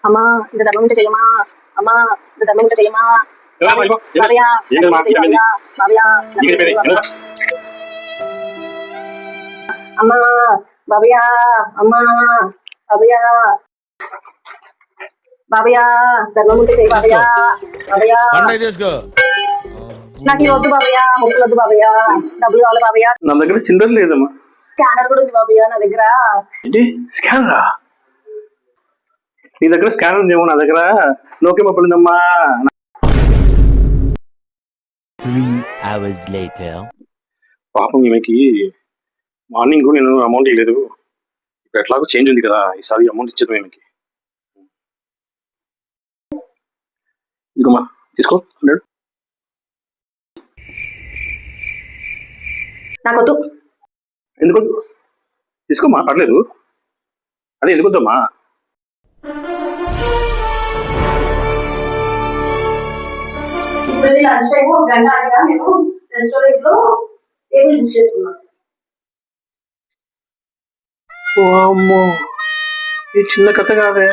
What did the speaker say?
అమ్మా ఇంత ధర్మం ఉంటే చెయ్యమా. అమ్మా ఇంత ధర్మం ఉంటే చెయ్యమా. బాబయ్య బాబయ్య అమ్మా బాబయ్య అమ్మా బాబయ్య బాబయ్య ధర్మం ఉంటే చెయ్యి బాబయ్య. బాబయ్య నాకు వద్దు బాబయ్య, ముక్కులు వద్దు బాబయ్య, డబ్బులు కావాలి బాబయ్య. నా దగ్గర చిల్లర లేదమ్మా. స్కానర్ కూడా ఉంది బాబయ్య నా దగ్గర. ఏంటి స్కానరా? నీ దగ్గర స్కానర్ ఉందేమో, నా దగ్గర నోకే పడిందమ్మా. 3 hours later. పాపం ఈమెకి మార్నింగ్ నేను అమౌంట్ ఇవ్వలేదు, ఇప్పుడు ఎట్లాగో చేంజ్ ఉంది కదా, ఈసారి అమౌంట్ ఇచ్చేద్దాం ఈమెకి. ఇదిగోమ్మా తీసుకో 100. నాకొద్దు. ఎందుకు తీసుకోమ్మా, పర్లేదు. అదే ఎందుకొద్దమ్మా. లంచ్ టైం ఒక గంట ఆగా నేను రెస్టారెంట్ లో టేబుల్ బుక్ చేసుకున్నాను. ఓ అమ్మో, ఈ చిన్న కథ కాదే.